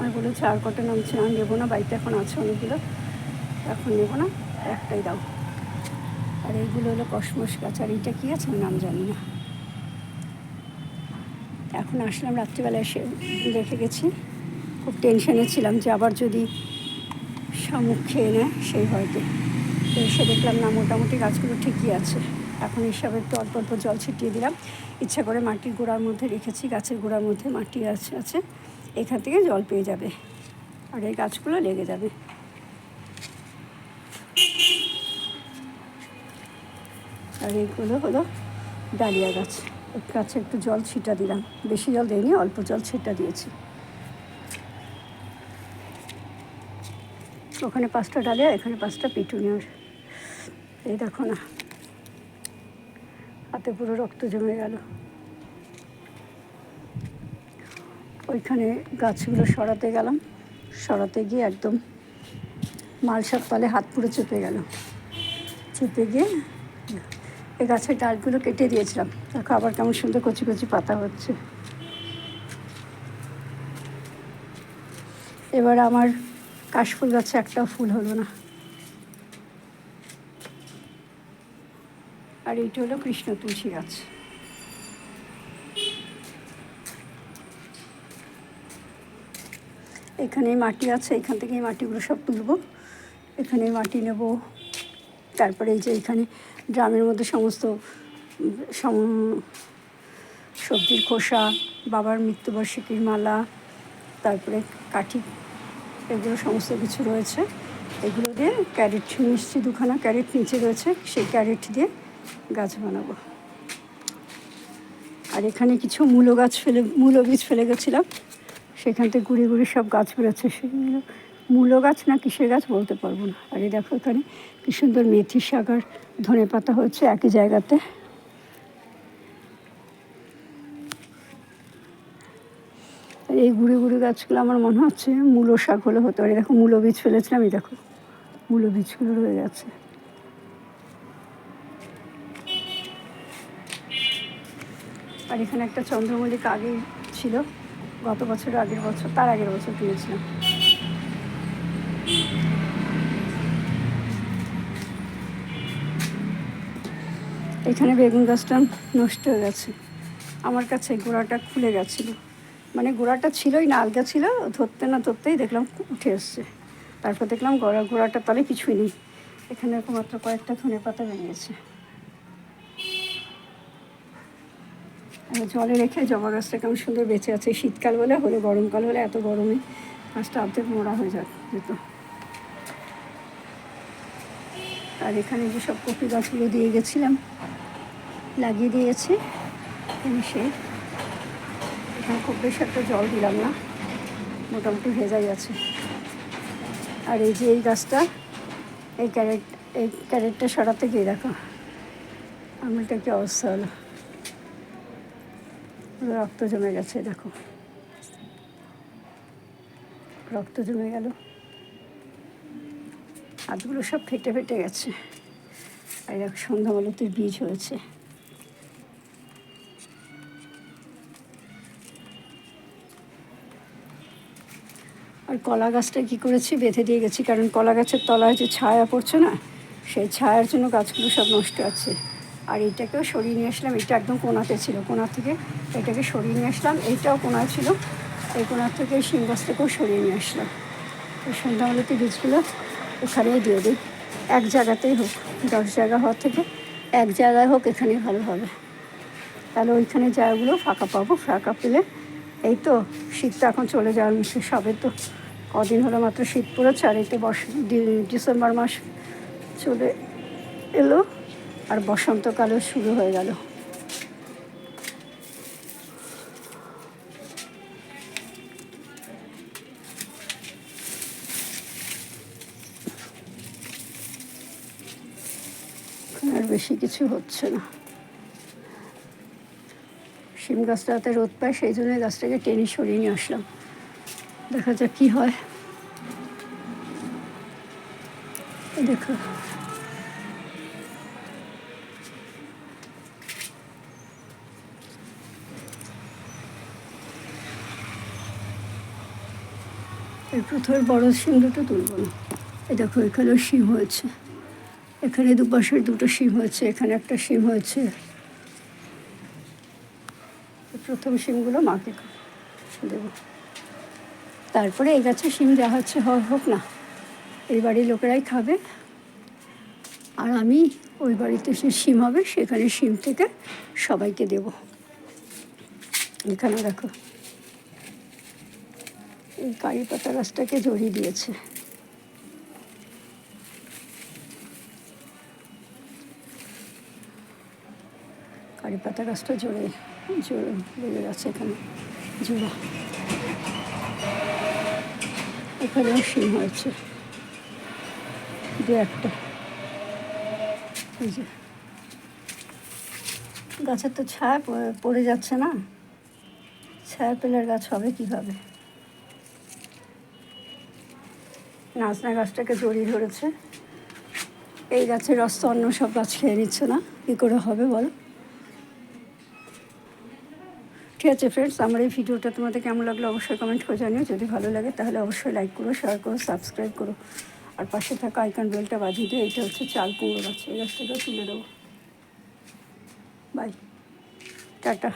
আমায় বলেছে আর কটা নামছে, আমি নেবো না, বাড়িতে এখন আছে অনেকগুলো, এখন নেবো না, একটাই দাও। আর এইগুলো হলো কসমস গাছ। আর এইটা কী আছে আমি নাম জানি না। এখন আসলাম, রাত্রিবেলা এসে রেখে গেছি। খুব টেনশনে ছিলাম যে আবার যদি শামুক খেয়ে নেয় সেই হয়তো। তো এসে দেখলাম না, মোটামুটি গাছগুলো ঠিকই আছে। এখন হিসাবে একটু অল্প অল্প জল ছিটিয়ে দিলাম। ইচ্ছা করে মাটির গোড়ার মধ্যে রেখেছি, গাছের গোড়ার মধ্যে মাটি আছে, এখান থেকে জল পেয়ে যাবে আর এই গাছগুলো লেগে যাবে। আর এইগুলো হলো ডালিয়া গাছ। গাছে একটু জল ছিটা দিলাম, বেশি জল দিইনি, অল্প জল ছিটা দিয়েছি। ওখানে 5টা ডালিয়া, এখানে 5টা পিটুনিয়ার। এই দেখো না, হাতে পুরো রক্ত জমে গেল। ওইখানে গাছগুলো সরাতে গেলাম, সরাতে গিয়ে একদম মালসার তলে হাত পুরো চেপে গেল। চেপে গিয়ে এই গাছের ডালগুলো কেটে দিয়েছিলাম, দেখো আবার কেমন সুন্দর কচি কচি পাতা হচ্ছে। এবার আমার কাশফুল গাছে একটাও ফুল হলো না। আর এইটা হলো কৃষ্ণ তুলসী গাছ। এখানে মাটি আছে, এখান থেকে এই মাটিগুলো সব তুলবো, এখানে মাটি নেব। তারপরে এই যে এখানে ড্রামের মধ্যে সমস্ত সবজির খোসা, বাবার মৃত্যুবার্ষিকীর মালা, তারপরে কাঠি, এগুলো সমস্ত কিছু রয়েছে। এগুলো দিয়ে ক্যারেট, মিষ্টি 2খানা ক্যারেট নিচে রয়েছে, সেই ক্যারেট দিয়ে গাছ বানাবো। আর এখানে কিছু মূলো বীজ ফেলে গেছিলাম, সেখান থেকে গুড়ি গুড়ি সব গাছ বেরোচ্ছে। সেগুলো মূলো গাছ না কিসের গাছ বলতে পারবো না। আর এই দেখো এখানে কি সুন্দর মেথি শাক আর ধনে পাতা হচ্ছে একই জায়গাতে। আর এই গুড়ি গুড়ি গাছগুলো আমার মনে হচ্ছে মূলো শাক হলে হতে পারে। দেখো মূলো বীজ ফেলেছিলাম, এই দেখো মূলো বীজগুলো রয়ে গেছে। আর এখানে একটা চন্দ্রমল্লিকা আগেই ছিল, গত বছর, আগের বছর, তার আগের বছর কিনেছিলাম। এখানে বেগুন গাছটা নষ্ট হয়ে গেছে, আমার কাছে গোড়াটা খুলে গেছিলো, মানে গোড়াটা ছিলই না, আলগা ছিল, ধরতে না ধরতেই দেখলাম উঠে এসছে। তারপর দেখলাম গোড়াটার তলে কিছুই নেই, এখানে মাত্র কয়েকটা ধনে পাতা বেরিয়েছে। জলে রেখে জবা গাছটা কেমন সুন্দর বেঁচে আছে। শীতকাল হলে গরমকাল হলে এত গরমে গাছটা অর্ধেক মরা হয়ে যেত। আর এখানে যে সব কপি গাছগুলো দিয়ে গেছিলাম লাগিয়ে দিয়েছি, সে এখানে খুব বেশি একটা জল দিলাম না, মোটামুটি ভেজাই আছে। আর এই যে এই গাছটা, এই ক্যারেটটা সরাতে গিয়ে দেখো আঙুলটা কি অবস্থা হলো, রক্ত জমে গেছে, দেখো রক্ত জমে গেল, হাতগুলো সব ফেটে ফেটে গেছে। আর দেখো সন্ধ্যামালতির বীজ হয়েছে। আর কলা গাছটা কী করেছি, বেঁধে দিয়ে গেছি, কারণ কলা গাছের তলায় যে ছায়া পড়ছে না, সেই ছায়ার জন্য গাছগুলো সব নষ্ট আছে। আর এইটাকেও সরিয়ে নিয়ে আসলাম, এটা একদম কোনাতে ছিল, কোনা থেকে এটাকে সরিয়ে নিয়ে আসলাম। এইটাও কোনায় ছিল, এই কোনার থেকে এই শিম গাছটাকেও সরিয়ে নিয়ে আসলাম। এই সন্ধ্যামালতি বীজগুলো এখানেই দিয়ে দিই, এক জায়গাতেই হোক, 10 জায়গা হওয়ার থেকে এক জায়গায় হোক, এখানেই ভালো হবে। তাহলে ওইখানে জায়গাগুলো ফাঁকা পাবো, ফাঁকা পেলে এই তো শীত তো এখন চলে যাওয়ার মুখে, সবে তো কদিন হলো মাত্র শীত পড়েছে। আর এই তো ডিসেম্বর মাস চলে এলো আর বসন্তকালও শুরু হয়ে গেল। আর বেশি কিছু হচ্ছে না। শিম গাছটাতে রোদ পায়, সেই জন্য গাছটাকে টেনে সরিয়ে নিয়ে আসলাম, দেখা যাক কী হয়। দেখো এই প্রথমে বড় শিম দুটো তুলব না। এই দেখো এখানেও শিম হয়েছে, এখানে দুপাশের দুটো শিম হয়েছে, এখানে একটা শিম হয়েছে। প্রথম শিমগুলো মাকে দেব, তারপরে এই গাছে শিম যা হচ্ছে হোক না, এই বাড়ির লোকেরাই খাবে। আর আমি ওই বাড়িতে সে শিম হবে সেখানে শিম থেকে সবাইকে দেব। এখানে দেখো এই কারি পাতা গাছটাকে জড়িয়ে দিয়েছে। কারি পাতা গাছটা জোরে জোরে লেগে যাচ্ছে, এখানে জোড়া। এখানেও শিম হয়েছে দু একটা। এই যে গাছের তো ছায়া পড়ে যাচ্ছে না, ছায়া পেলে গাছ হবে কীভাবে? নাচনা গাছটাকে জড়িয়ে ধরেছে। এই গাছের রস তো অন্য সব গাছ খেয়ে নিচ্ছে না, কী করে হবে বলো? ঠিক আছে ফ্রেন্ডস, আমার এই ভিডিওটা তোমাদের কেমন লাগলো অবশ্যই কমেন্ট করে জানিও। যদি ভালো লাগে তাহলে অবশ্যই লাইক করো, শেয়ার করো, সাবস্ক্রাইব করো, আর পাশে থাকা আইকন বেলটা বাজিয়ে দিও। এটা হচ্ছে চাল কুমড়ো গাছ, এই গাছটাকেও তুলে দেবো। Bye, tata.